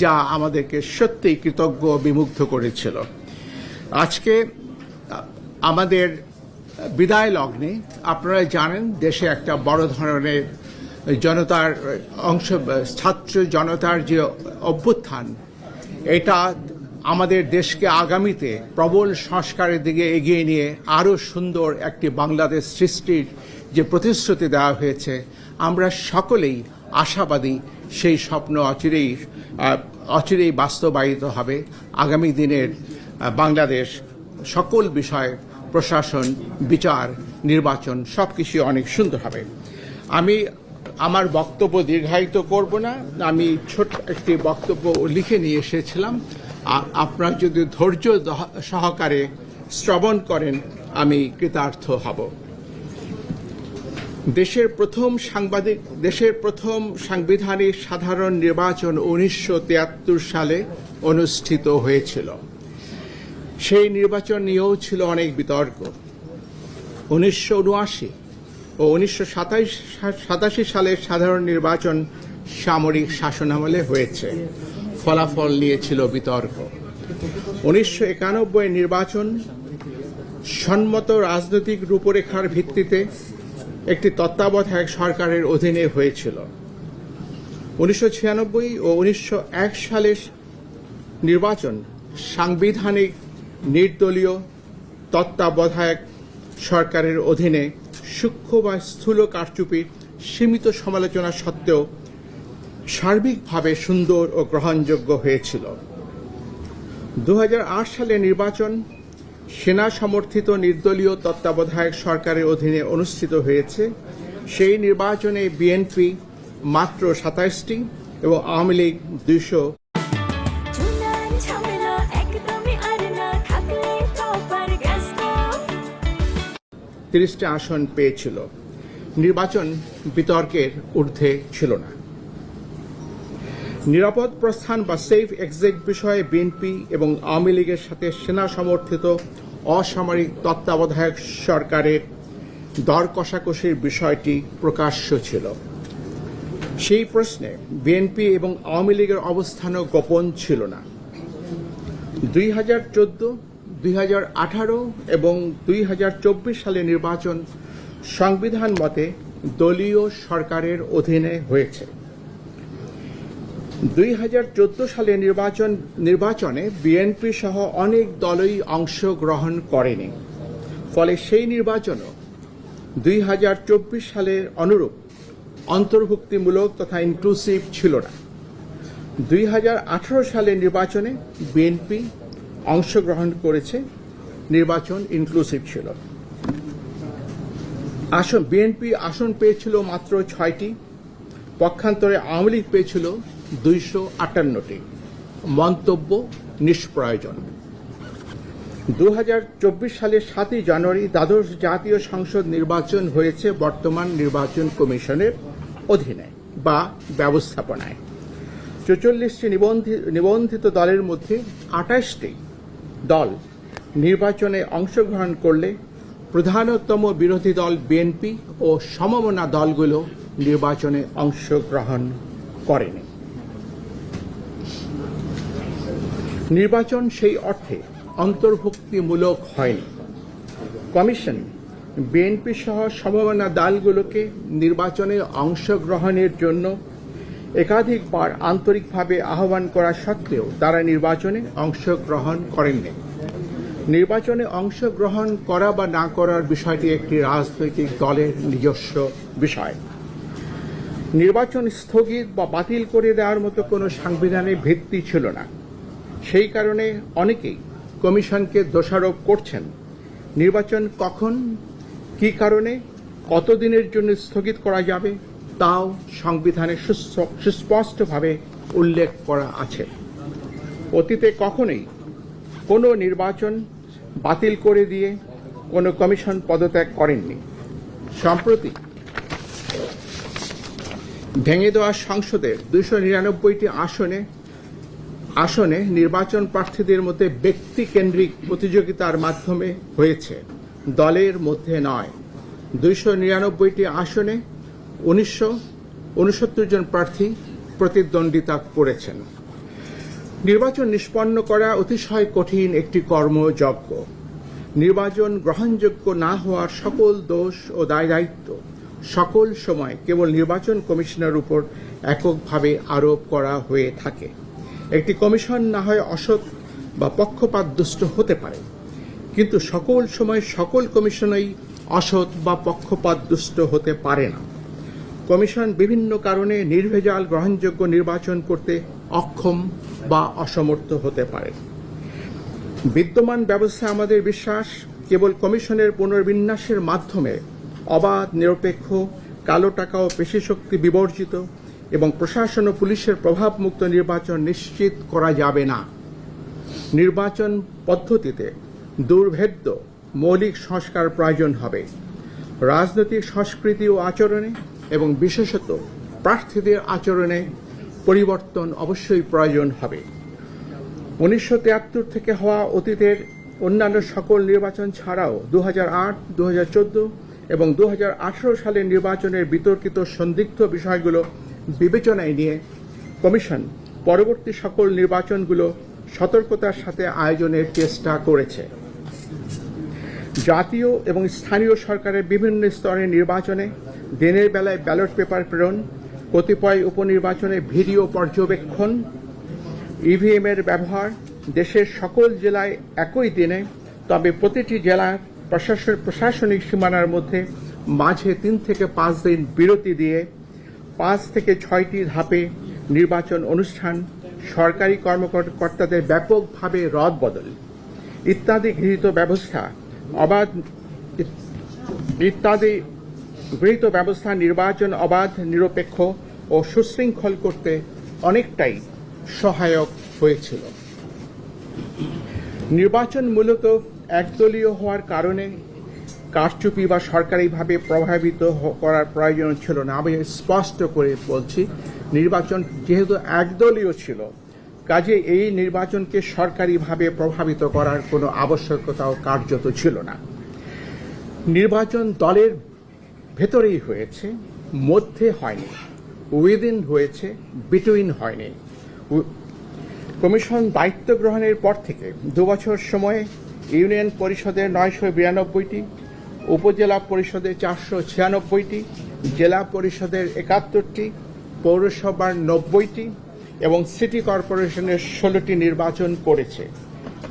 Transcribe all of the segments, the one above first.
যা আমাদেরকে সত্যিই কৃতজ্ঞ বিমুগ্ধ করেছিল। আজকে আমাদের বিদায় লগ্নে আপনারা জানেন দেশে একটা বড় ধরনের জনতার ছাত্র জনতার যে অভ্যুত্থান, এটা আমাদের দেশকে আগামীতে প্রবল সংস্কারের দিকে এগিয়ে নিয়ে আরও সুন্দর একটি বাংলাদেশ সৃষ্টির যে প্রতিশ্রুতি দেওয়া হয়েছে, আমরা সকলেই আশাবাদী সেই স্বপ্ন অচিরেই বাস্তবায়িত হবে। আগামী দিনের বাংলাদেশ সকল বিষয়, প্রশাসন, বিচার, নির্বাচন সবকিছু অনেক সুন্দর হবে। আমি আমার বক্তব্য দীর্ঘায়িত করব না, আমি ছোট একটি বক্তব্য লিখে নিয়ে এসেছিলাম। আপনারা যদি ধৈর্য সহকারে শ্রবণ করেন আমি কৃতার্থ হব। দেশের প্রথম সাংবিধানিক সাধারণ নির্বাচন 1973 সালে অনুষ্ঠিত হয়েছিল। সেই নির্বাচন নিয়েও ছিল অনেক বিতর্ক। 1979 ও 1987 সালের সাধারণ নির্বাচন সামরিক শাসনামলে হয়েছে, ফলাফল নিয়ে ছিল বিতর্ক। 1991 নির্বাচন সম্মত রাজনৈতিক রূপরেখার ভিত্তিতে একটি তত্ত্বাবধায়ক সরকারের অধীনে হয়েছিল। 1996 ও 1901 সালের নির্বাচন সাংবিধানিক নির্দলীয় তত্ত্বাবধায়ক সরকারের অধীনে সূক্ষ্ম বা স্থূল কারচুপির সীমিত সমালোচনা সত্ত্বেও সার্বিকভাবে সুন্দর ও গ্রহণযোগ্য হয়েছিল। 2008 সালে নির্বাচন সেনা সমর্থিত নির্দলীয় তত্ত্বাবধায়ক সরকারের অধীনে অনুষ্ঠিত হয়েছে। সেই নির্বাচনে বিএনপি মাত্র 27টি এবং আওয়ামী লীগ 230টি আসন পেয়েছিল। নির্বাচন বিতর্কের ঊর্ধ্বে ছিল না। নিরাপদ প্রস্থান বা সেফ এক্সিট বিষয়ে বিএনপি এবং আওয়ামী লীগের সাথে সেনা সমর্থিত অসামরিক তত্ত্বাবধায়ক সরকারের দর কষাকষির বিষয়টি প্রকাশ্য ছিল। সেই প্রশ্নে বিএনপি এবং আওয়ামী লীগের অবস্থানও গোপন ছিল না। 2014, 2018 এবং 2024 সালে নির্বাচন সংবিধান মতে দলীয় সরকারের অধীনে হয়েছে। 2014 সালে নির্বাচনে বিএনপি সহ অনেক দলই অংশগ্রহণ করেনি, ফলে সেই নির্বাচনও 2024 সালের অনুরূপ অন্তর্ভুক্তিমূলক তথা ইনক্লুসিভ ছিল না। 2018 সালের নির্বাচনে বিএনপি অংশগ্রহণ করেছে, নির্বাচন ইনক্লুসিভ ছিল। বিএনপি আসন পেয়েছিল মাত্র 6টি, পক্ষান্তরে আওয়ামী লীগ পেয়েছিল 258টি। মন্তব্য নিষ্প্রয়োজন। 2024 সালের 7 জানুয়ারি দ্বাদশ জাতীয় সংসদ নির্বাচন হয়েছে বর্তমান নির্বাচন কমিশনের অধীনে বা ব্যবস্থাপনায়। 44টি নিবন্ধিত দলের মধ্যে 28টি দল নির্বাচনে অংশগ্রহণ করলে প্রধানতম বিরোধী দল বিএনপি ও সমমনা দলগুলো নির্বাচনে অংশগ্রহণ করেনি। নির্বাচন সেই অর্থে অন্তর্ভুক্তিমূলক হয়নি। কমিশন বিএনপি সহ সমমনা দলগুলোকে নির্বাচনে অংশগ্রহণের জন্য একাধিকবার আন্তরিকভাবে আহ্বান করা সত্ত্বেও তারা নির্বাচনে অংশগ্রহণ করেননি। নির্বাচনে অংশগ্রহণ করা বা না করার বিষয়টি একটি রাজনৈতিক দলের নিজস্ব বিষয়। নির্বাচন স্থগিত বা বাতিল করে দেওয়ার মতো কোনো সাংবিধানিক ভিত্তি ছিল না। সেই কারণে অনেকেই কমিশনকে দোষারোপ করছেন। নির্বাচন কখন, কি কারণে, কতদিনের জন্য স্থগিত করা যাবে তাও সংবিধানে সুস্পষ্টভাবে উল্লেখ করা আছে। অতীতে কখনোই কোনো নির্বাচন বাতিল করে দিয়ে কোনো কমিশন পদত্যাগ করেননি। সম্প্রতি ভেঙে দেওয়া সংসদের 299টি আসনে নির্বাচন প্রার্থীদের মধ্যে ব্যক্তিকেন্দ্রিক প্রতিযোগিতার মাধ্যমে হয়েছে, দলের মধ্যে নয়। 299টি আসনে 1969 জন প্রার্থী প্রতিদ্বন্দ্বিতা করেছেন। নির্বাচন নিষ্পন্ন করা অতিশয় কঠিন একটি কর্মযজ্ঞ। নির্বাচন গ্রহণযোগ্য না হওয়ার সকল দোষ ও দায়-দায়িত্ব সকল সময় কেবল নির্বাচন কমিশনের উপর এককভাবে আরোপ করা হয়ে থাকে। একটি কমিশন না হয় অসৎ বা পক্ষপাতদুষ্ট হতে পারে, কিন্তু সকল সময় সকল কমিশনই অসৎ বা পক্ষপাতদুষ্ট হতে পারে না। কমিশন বিভিন্ন কারণে নির্ভেজাল গ্রহণযোগ্য নির্বাচন করতে অক্ষম বা অসমর্থ হতে পারে। বিদ্যমান ব্যবস্থা আমাদের বিশ্বাস কেবল কমিশনের পুনর্বিন্যাসের মাধ্যমে অবাধ, নিরপেক্ষ, কালো টাকা ও পেশিশক্তি বিবর্জিত এবং প্রশাসন ও পুলিশের প্রভাবমুক্ত নির্বাচন নিশ্চিত করা যাবে না। নির্বাচন পদ্ধতিতে দুর্ভেদ্য মৌলিক সংস্কার প্রয়োজন হবে। রাজনৈতিক সংস্কৃতি ও আচরণে এবং বিশেষত প্রার্থীদের আচরণে পরিবর্তন অবশ্যই প্রয়োজন হবে। 1973 থেকে হওয়া অতীতের অন্যান্য সকল নির্বাচন ছাড়াও 2008, 2014 এবং 2018 সালের নির্বাচনের বিতর্কিত সন্দিগ্ধ বিষয়গুলো বিবেচনায় নিয়ে কমিশন পরবর্তী সকল নির্বাচনগুলো সতর্কতার সাথে আয়োজনের চেষ্টা করেছে। জাতীয় এবং স্থানীয় সরকারের বিভিন্ন স্তরের নির্বাচনে দিনের বেলায় ব্যালট পেপার প্রেরণ, কতিপয় উপনির্বাচনে ভিডিও পর্যবেক্ষণ, ইভিএম এর ব্যবহার, দেশের সকল জেলায় একই দিনে তবে প্রতিটি জেলার প্রশাসনিক সীমানার মধ্যে মাঝে 3 থেকে 5 দিন বিরতি দিয়ে 5 থেকে 6টি ধাপে নির্বাচন অনুষ্ঠান, সরকারি কর্মকর্তাদের ব্যাপকভাবে রদবদল ইত্যাদি গৃহীত ব্যবস্থা নির্বাচন অবাধ, নিরপেক্ষ ও সুশৃঙ্খল করতে অনেকটাই সহায়ক হয়েছিল। নির্বাচন মূলত একদলীয় হওয়ার কারণে কারচুপি বা সরকারিভাবে প্রভাবিত করার প্রয়োজন ছিল না। আমি স্পষ্ট করে বলছি, নির্বাচন যেহেতু একদলীয় ছিল, কাজে এই নির্বাচনকে সরকারিভাবে প্রভাবিত করার কোনো আবশ্যকতাও কার্যত ছিল না। নির্বাচন দলের ভেতরেই হয়েছে, মধ্যে হয়নি, উইদিন হয়েছে, বিটুইন হয়নি। কমিশন দায়িত্ব গ্রহণের পর থেকে 2 বছর সময়ে ইউনিয়ন পরিষদের 992টি, উপজেলা পরিষদের 496টি, জেলা পরিষদের 71টি, পৌরসভার 90টি এবং সিটি কর্পোরেশনের 16টি নির্বাচন করেছে।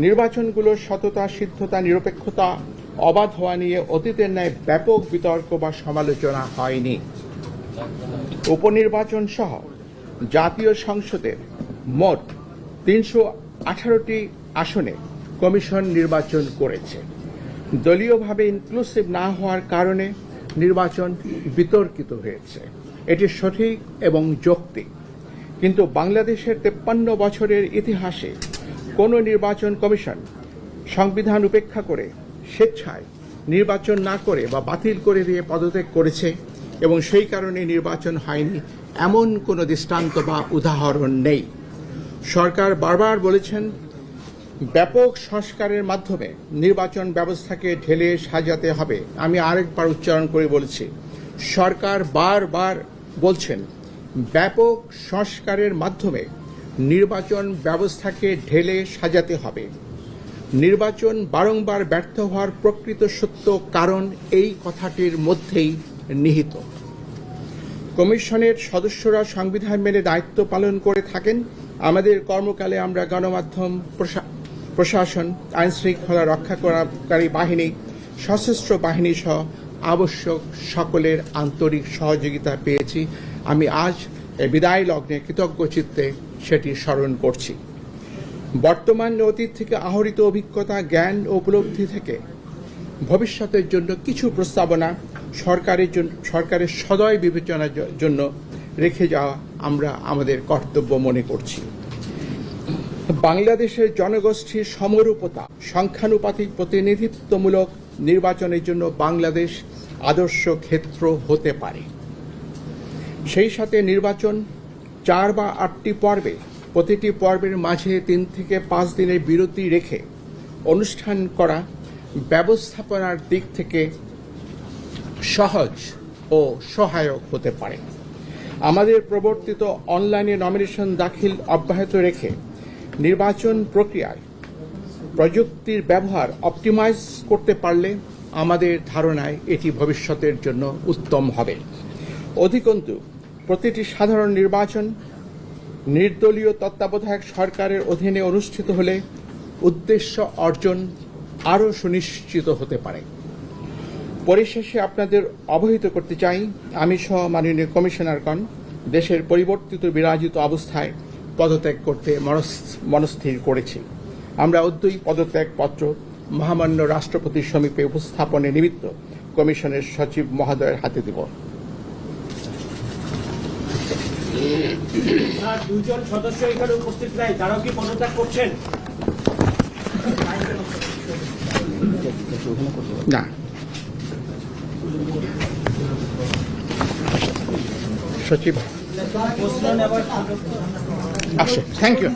নির্বাচনগুলোর সততা, সিদ্ধতা, নিরপেক্ষতা, অবাধ হওয়া নিয়ে অতীতের ন্যায় ব্যাপক বিতর্ক বা সমালোচনা হয়নি। উপনির্বাচন সহ জাতীয় সংসদের মোট 318টি আসনে কমিশন নির্বাচন করেছে। দলীয়ভাবে ইনক্লুসিভ না হওয়ার কারণে নির্বাচন বিতর্কিত হয়েছে, এটি সঠিক এবং যৌক্তিক। কিন্তু বাংলাদেশের 53 বছরের ইতিহাসে কোনো নির্বাচন কমিশন সংবিধান উপেক্ষা করে স্বেচ্ছায় নির্বাচন না করে বা বাতিল করে দিয়ে পদত্যাগ করেছে এবং সেই কারণে নির্বাচন হয়নি এমন কোনো দৃষ্টান্ত বা উদাহরণ নেই। সরকার বারবার বলেছেন ব্যাপক সংস্কারের মাধ্যমে নির্বাচন ব্যবস্থাকে ঢেলে সাজাতে হবে। আমি আরেকবার উচ্চারণ করে বলছি, সরকার বারবার বলছেন ব্যাপক সংস্কারের মাধ্যমে নির্বাচন ব্যবস্থাকে ঢেলে সাজাতে হবে। নির্বাচন বারংবার ব্যর্থ হওয়ার প্রকৃত সত্য কারণ এই কথাটির মধ্যেই নিহিত। কমিশনের সদস্যরা সংবিধান মেনে দায়িত্ব পালন করে থাকেন। আমাদের কর্মকালে আমরা গণমাধ্যম, প্রশাসন, আইনশৃঙ্খলা রক্ষাকারী বাহিনী, সশস্ত্র বাহিনী সহ আবশ্যক সকলের আন্তরিক সহযোগিতা পেয়েছি। আমি আজ বিদায় লগ্নে কৃতজ্ঞ চিত্তে সেটি স্মরণ করছি। বর্তমান অতীত থেকে আহরিত অভিজ্ঞতা, জ্ঞান ও উপলব্ধি থেকে ভবিষ্যতের জন্য কিছু প্রস্তাবনা সরকারের সদয় বিবেচনার জন্য রেখে যাওয়া আমরা আমাদের কর্তব্য মনে করছি। বাংলাদেশের জনগোষ্ঠীর সমরূপতা, সংখ্যানুপাতিক প্রতিনিধিত্বমূলক নির্বাচনের জন্য বাংলাদেশ আদর্শ ক্ষেত্র হতে পারে। সেই সাথে নির্বাচন 4 বা 8টি পর্বে, প্রতিটি পর্বের মাঝে 3 থেকে 5 দিনের বিরতি রেখে অনুষ্ঠান করা ব্যবস্থাপনার দিক থেকে সহজ ও সহায়ক হতে পারে। আমাদের প্রবর্তিত অনলাইনে নমিনেশন দাখিল অব্যাহত রেখে নির্বাচন প্রক্রিয়ায় প্রযুক্তির ব্যবহার অপটিমাইজ করতে পারলে আমাদের ধারণায় এটি ভবিষ্যতের জন্য উত্তম হবে। অধিকন্তু প্রতিটি সাধারণ নির্বাচন নির্দলীয় তত্ত্বাবধায়ক সরকারের অধীনে অনুষ্ঠিত হলে উদ্দেশ্য অর্জন আরও সুনিশ্চিত হতে পারে। পরিশেষে আপনাদের অবহিত করতে চাই, আমি সহ মাননীয় কমিশনারগণ দেশের পরিবর্তিত বিরাজিত অবস্থায় পদত্যাগ করতে মনস্থির করেছি। আমরা অদ্যই পদত্যাগপত্র মহামান্য রাষ্ট্রপতির সমীপে উপস্থাপনের নিমিত্ত কমিশনের সচিব মহোদয়ের হাতে দেব। দুজন সদস্য এখানে উপস্থিত নাই, তারাও কি পদত্যাগ করছেন? না, সচিব আসে। Thank you.